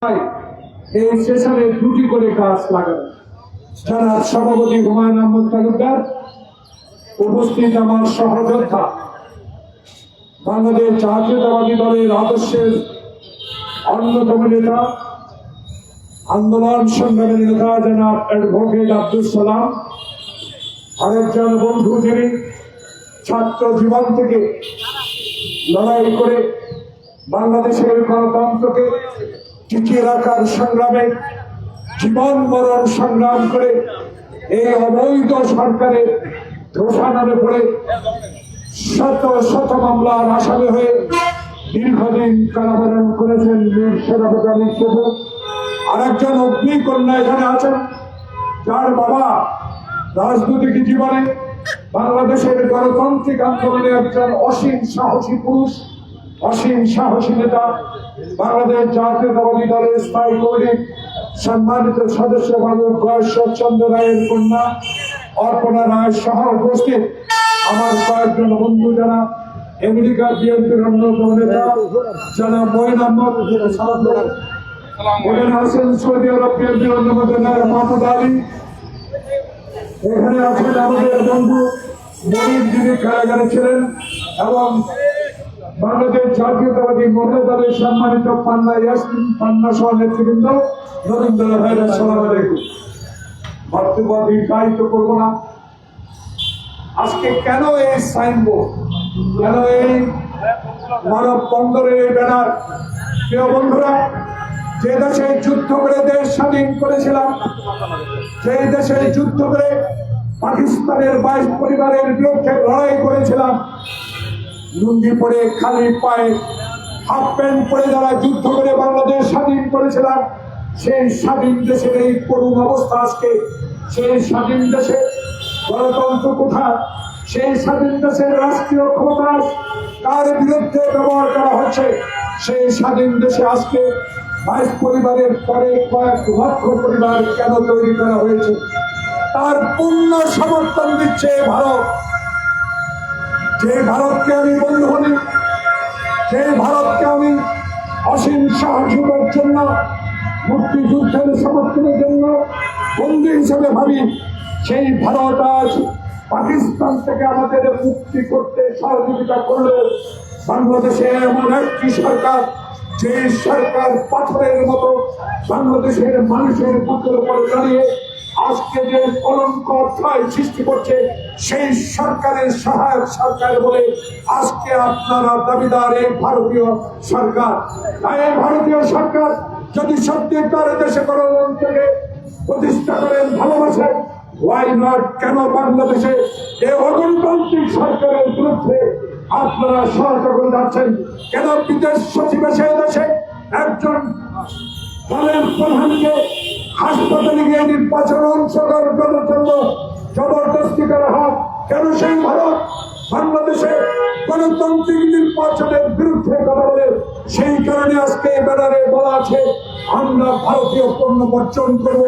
এই সেশনে দুটি করে গাছ লাগানো। যারা সভাপতি হুমায়ুন আহমদ তালুকদার, উপস্থিত আমার সহযোদ্ধা, বাংলাদেশ জাতীয়তাবাদী দলের আদর্শের অন্যতম নেতা, আন্দোলন সংগ্রামের নেতা জনাব অ্যাডভোকেট আব্দুল সালাম, আরেকজন বন্ধু যিনি ছাত্র জীবন থেকে লড়াই করে বাংলাদেশের গণতন্ত্রকে টিকিয়ে রাখার সংগ্রামে জীবন মরণ সংগ্রাম করে এই অবৈধ সরকারের ধোষণার পরে শত শত মামলার আসামি হয়ে দীর্ঘদিন কারাবরণ করেছেন বীর সেনাপতি আলী সেতু। আরেকজন অগ্নিকন্যা এখানে আছেন, যার বাবা রাজনৈতিক জীবনে বাংলাদেশের গণতান্ত্রিক আন্দোলনে একজন অসীম সাহসী পুরুষ, অসীম সাহসী নেতা, বাংলাদেশ জাতীয়তাবাদী দলের স্থায়ী কমিটির সম্মানিত সদস্য বাবুর চন্দ্র রায়ের কন্যা অর্পণা রায় সহ উপস্থিত আমার কয়েকজন বন্ধু যারা আমেরিকা বিএনপির অন্যতম নেতা যারা মঈন আহমদ হাসান, সৌদি আরব বিএনপির অন্যতম নেতা মাহমুদ আলী, এখানে আছেন আমাদের বন্ধু মনির যিনি কারাগারে ছিলেন, এবং বাংলাদেশ জাতীয়তাবাদী মহিলা দলের সম্মানিত পান্না ইয়াসমিন পান্না সহ নেতৃবৃন্দ, রবীন্দ্র ভাইরা সালাম আলাইকুম। বক্তব্য দীর্ঘায়িত করবো না। আজকে কেন এই সাইনবোর্ড, কেন এই মানব বন্দরের এই ব্যানার? প্রিয় বন্ধুরা, যে দেশে যুদ্ধ করে দেশ স্বাধীন করেছিলাম, সেই দেশে যুদ্ধ করে পাকিস্তানের 22 পরিবারের বিরুদ্ধে লড়াই করেছিলাম, লুঙ্গি পরে খালি পায়ে হাফ প্যান্ট পরে যারা যুদ্ধ করে বাংলাদেশ স্বাধীন করেছিলাম, সেই স্বাধীন দেশের এই করুণ অবস্থা আজকে। সেই স্বাধীন দেশে গণতন্ত্র কোথায়? সেই স্বাধীন দেশের রাষ্ট্রীয় ক্ষমতা কার বিরুদ্ধে ব্যবহার করা হচ্ছে? সেই স্বাধীন দেশে আজকে 22 পরিবারের পরে কয়েক লক্ষ পরিবার কেন তৈরি করা হয়েছে? তার পূর্ণ সমর্থন দিচ্ছে ভারত। যে ভারতকে আমি বন্ধু বলি, যে ভারতকে আমি অসীম সাহসিকতার জন্য, মুক্তিযুদ্ধের সমর্থনের জন্য বন্ধু হিসেবে ভাবি, সেই ভারত আজ পাকিস্তান থেকে আমাদের মুক্তি করতে সহযোগিতা করলে বাংলাদেশে এমন একটি সরকার, যে সরকার পাথরের মতো বাংলাদেশের মানুষের বুকের উপর দাঁড়িয়ে আজকে যে কলঙ্ক অধ্যায় সৃষ্টি করছে, সেই সরকারের সহায়ক সরকার বলে আজকে আপনারা দাবিদার এই ভারতীয় সরকার। তাই এই ভারতীয় সরকার যদি সত্যিকার দেশে গণতন্ত্রকে প্রতিষ্ঠা করেন, ভালোবাসেন, ওয়াই নট, কেন বাংলাদেশে এই অগণতান্ত্রিক সরকারের বিরুদ্ধে আপনারা সহায়তা করে যাচ্ছেন? কেন বিদেশ সচিব এসে দেশে একজন দলের প্রধানকে হাসপাতালে গিয়ে নির্বাচন অংশগ্রহণ করার জন্য জবরদস্তি করা হয়? কেন সেই ভারত বাংলাদেশে গণতান্ত্রিক নির্বাচনের বিরুদ্ধে কথা বলে? সেই কারণে আজকে এই ব্যানারে বলা আছে, আমরা ভারতীয় পণ্য বর্জন করব।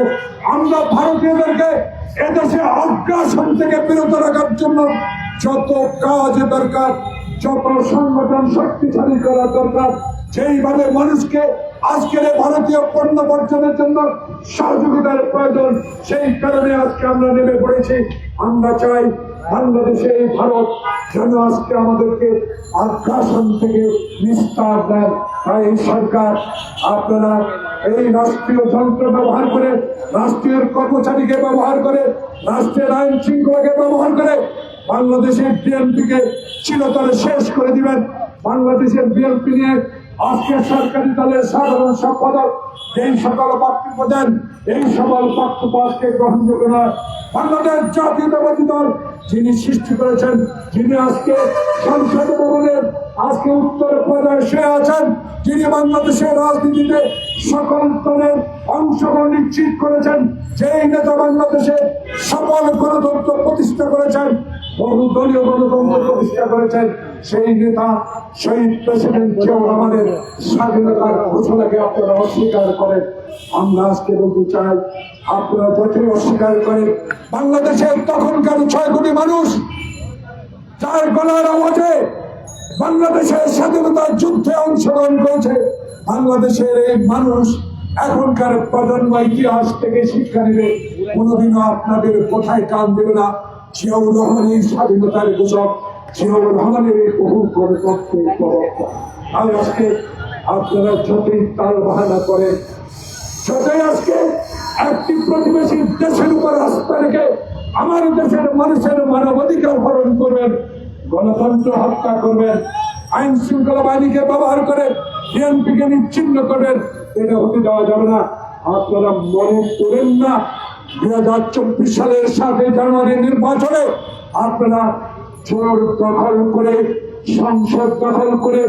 আমরা ভারতীয়দেরকে এদেশে অগ্রাসন থেকে বিরত রাখার জন্য যত কাজ দরকার, যত সংগঠন শক্তিশালী করা দরকার, সেইভাবে মানুষকে আজকের ভারতীয় পণ্য বর্জনের জন্য সহযোগিতার প্রয়োজন। সেই কারণে আজকে আমরা নেমে পড়েছি। আমরা চাই বাংলাদেশে এই ভারত যেন আজকে আমাদেরকে আগ্রাসন থেকে নিস্তার দেন। তাই এই সরকার আপনারা এই রাষ্ট্রীয় যন্ত্র ব্যবহার করে, রাষ্ট্রীয় কর্মচারীকে ব্যবহার করে, রাষ্ট্রের আইন শৃঙ্খলাকে ব্যবহার করে বাংলাদেশের বিএনপিকে চিরতরে শেষ করে দিবেন। বাংলাদেশের বিএনপি নিয়ে আজকে সরকারি দলের সাধারণ সম্পাদক এই সকল বক্তব্য দেন, এই সকল বক্তব্য আজকে গ্রহণযোগ্য নয়। বাংলাদেশ জাতীয়তাবাদী দল যিনি সৃষ্টি করেছেন, যিনি আজকে সংসদ ভবনের আজকে উত্তর পর্যায়ে শুয়ে আছেন, যিনি বাংলাদেশের রাজনীতিতে সকল দলের অংশগ্রহণ নিশ্চিত করেছেন, যেই নেতা বাংলাদেশে সফল গণতন্ত্র প্রতিষ্ঠা করেছেন, বহুদলীয় গণতন্ত্র প্রতিষ্ঠা করেছেন, সেই নেতা শহীদ প্রেসিডেন্ট জিয়াউর রহমানের স্বাধীনতার ঘোষণাকে আপনারা অস্বীকার করেন। আমরা আজকে বলতে চাই, আপনারা যতই অস্বীকার করেন, বাংলাদেশের তখনকার 6 কোটি মানুষ যার গলার আওয়াজে বাংলাদেশের স্বাধীনতার যুদ্ধে অংশগ্রহণ করেছে, বাংলাদেশের এই মানুষ এখনকার প্রজন্ম ইতিহাস থেকে শিক্ষা নেবে, কোনোদিনও আপনাদের কোথায় কান দেবে না। জিয়াউর রহমানের স্বাধীনতার ঘোষক, জিয়াউর রহমানের বহু গণতন্ত্রের প্রবক্তা। আর আজকে আপনারা যতই তাল বাহানা করেন, যতই আজকে একটি প্রতিবেশী দেশের উপর আস্থা রেখে আমার দেশের মানুষের মানবাধিকার হরণ করবেন, গণতন্ত্র হত্যা করবেন, আইন শৃঙ্খলা বাহিনীকে ব্যবহার করে বিএনপিকে নিচ্ছিন্ন করবেন, এটা হতে দেওয়া যাবে না। আপনারা মনে করেন না 2024 সালের 7 জানুয়ারি নির্বাচনে আপনারা জোর দখল করে সংসদ দখল করে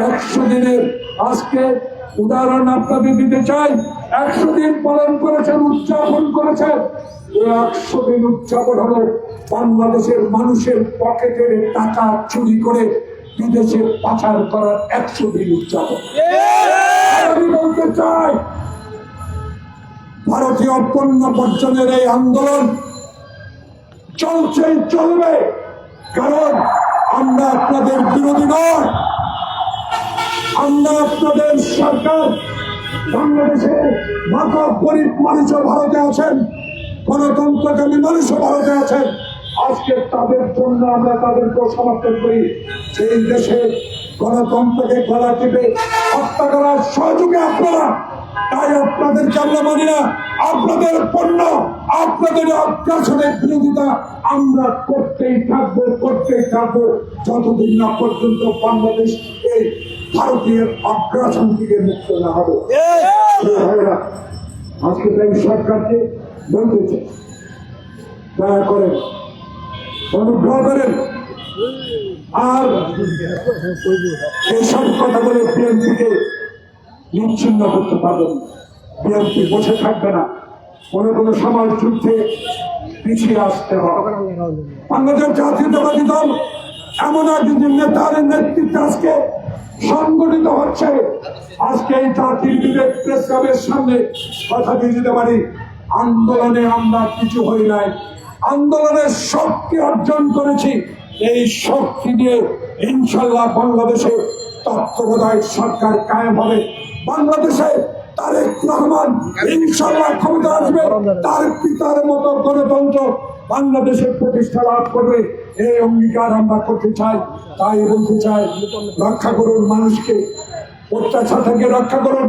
100 দিনের আজকে উদাহরণ আপনাদের দিতে চাই। 100 দিন পালন করেছেন, উদযাপন করেছেন। 100 দিন উদযাপন হলো বাংলাদেশের মানুষের পকেটের টাকা চুরি করে বিদেশে পাচার করার 100 দিন উদযাপন। আমি বলতে চাই, ভারতীয় পণ্য বর্জনের এই আন্দোলন চলছেই চলবে, কারণ আমরা আপনাদের বিরোধী নয়। আমরা আপনাদের সরকার, বাংলাদেশে মাথা গরিব মানুষও ভারতে আছেন, গণতন্ত্রকামী মানুষও ভারতে আছেন। আজকে তাদের জন্য আমরা তাদেরকে সমর্থন করি। সেই দেশে গণতন্ত্রকে গলা টিপে হত্যা করার সহযোগী আপনারা, তাই আপনাদেরকে আমরা মানি না। আপনাদের পণ্য, আপনাদের অগ্রাসনের বিরোধিতা আমরা করতেই থাকবো যতদিন না পর্যন্ত বাংলাদেশ এই ভারতীয় অগ্রাসন থেকে মুক্ত না হবে। আজকে তাই সরকারকে বলতেছে, দয়া করেন, অনুগ্রহ করেন, আর এইসব কথা বলে বিএনপিকে নিচ্ছিন্ন করতে পারবেন। বিএনপি বসে থাকবে না, কোনো সমাজ যুদ্ধে পিছিয়ে আসতে হবে। বাংলাদেশ জাতীয়তাবাদী দল এমন একজন নেতার নেতৃত্বে আজকে সংগঠিত হচ্ছে। আজকে এই জাতির বিবেক প্রেস ক্লাবের সামনে কথা দিয়ে দিতে পারি, আন্দোলনে আমরা কিছু হই নাই, আন্দোলনের শক্তি অর্জন করেছি। এই শক্তি দিয়ে ইনশাল্লাহ বাংলাদেশে তত্ত্বাবধায়ক সরকার কায়েম হবে। বাংলাদেশে তারেক রহমান ইনশাল্লাহ ক্ষমতা আসবে, তার পিতার মতো গণতন্ত্র বাংলাদেশের প্রতিষ্ঠা লাভ করবে। এই অঙ্গীকার আমরা করতে চাই। তাই বলতে চাই, রক্ষা করুন মানুষকে, অত্যাচার থেকে রক্ষা করুন,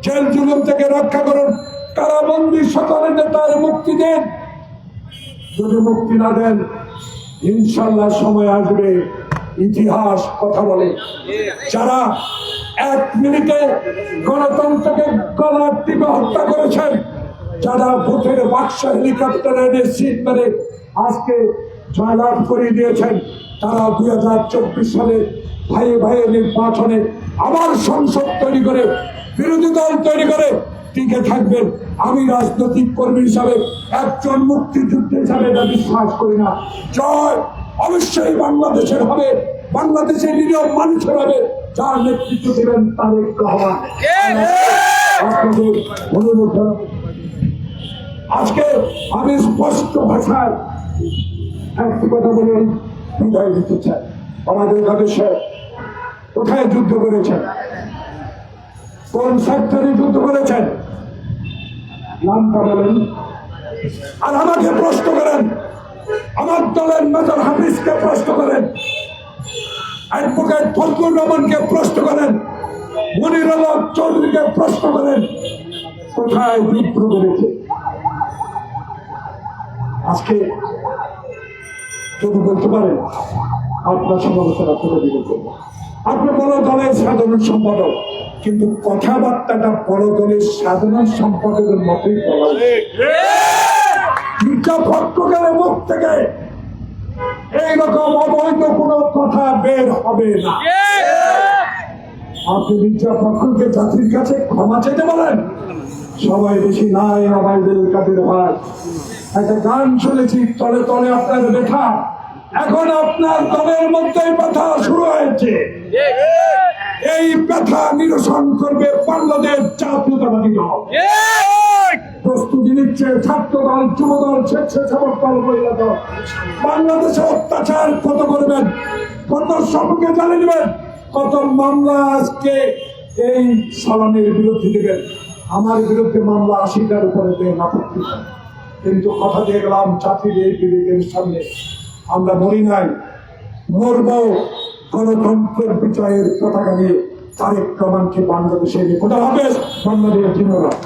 জেল জুলুম থেকে রক্ষা করুন, কারাবন্দী সকলের নেতার মুক্তি দেন। যদি মুক্তি না দেন, ইনশাল্লাহ সময় আসবে, ইতিহাস কথা বলে, যারা 1 মিনিটে গণতন্ত্রকে গলা টিপে হত্যা করেছেন, যারা ভোটের বাক্স হেলিকপ্টারে সিট মেরে আজকে জয়লাভ করে দিয়েছেন, তারা 2024 সালে ভাইয়ে ভাইয়ে নির্বাচনে আবার সংসদ তৈরি করে, বিরোধী দল তৈরি করে টিকে থাকবেন। আমি রাজনৈতিক কর্মী হিসাবে, একজন মুক্তিযুদ্ধ হিসাবে এটা বিশ্বাস করি না। জয় অবশ্যই বাংলাদেশের হবে, বাংলাদেশের নিরীহ মানুষের হবে, যার নেতৃত্ব দেবেন তারেক রহমান। আপনাদের অনুরোধ, আজকে আমি স্পষ্ট ভাষায় একটি কথা বলে বিদায় দিতে চাই। আমাদের দেশে কোথায় যুদ্ধ করেছেন, কোন সেক্টরে যুদ্ধ করেছেন, নামটা বলেন। আর আমাকে প্রশ্ন করেন, আমার দলের মেজর হাফিজকে প্রশ্ন করেন, অ্যাডভোকেট ফজলুর রহমানকে প্রশ্ন করেন, মনির আলম চৌধুরীকে প্রশ্ন করেন, কোথায় যুদ্ধ করেছে। আজকে যদি বলতে পারেন আপনার সমালোচনা করে দিতে করবো, আপনি বড় দলের সাধারণ সম্পাদক, কিন্তু কথাবার্তাটা বড় দলের সাধারণ সম্পাদকের মতোই বলা। মির্জা ফখরুলের মুখ থেকে এইরকম অবৈধ কোনো কথা বের হবে না। আপনি মির্জা ফখরুলকে জাতির কাছে ক্ষমা চাইতে বলেন। সবাই বেশি নাই আমাদের কাদের ভাই, একটা গান শুনেছি, তলে তলে আপনার ব্যথা, এখন আপনার দলের মধ্যে ব্যথা শুরু হয়েছে। এই ব্যথা নিরসন করবে বাংলাদেশ জাতীয়তাবাদী দল। প্রস্তুতি নিচ্ছে ছাত্র দল, যুব দল, স্বেচ্ছাসেবক দল, মহিলা দল। বাংলাদেশে অত্যাচার কত করবেন, কত সবকে জানিয়ে নেবেন, কত মামলা আজকে এই সালামের বিরুদ্ধে দেবেন। আমার বিরুদ্ধে মামলা 80টার উপরে দেন আপত্তি নেই। কিন্তু কথা দিয়ে গেলাম চাকরির এই বিবেকের সামনে আমরা মরি নাই, মরব গণতন্ত্রের বিজয়ের পতাকা নিয়ে। তারেক রহমানকে বাংলাদেশে খোদা হাফেজ, বাংলাদেশ জিন্দাবাদ।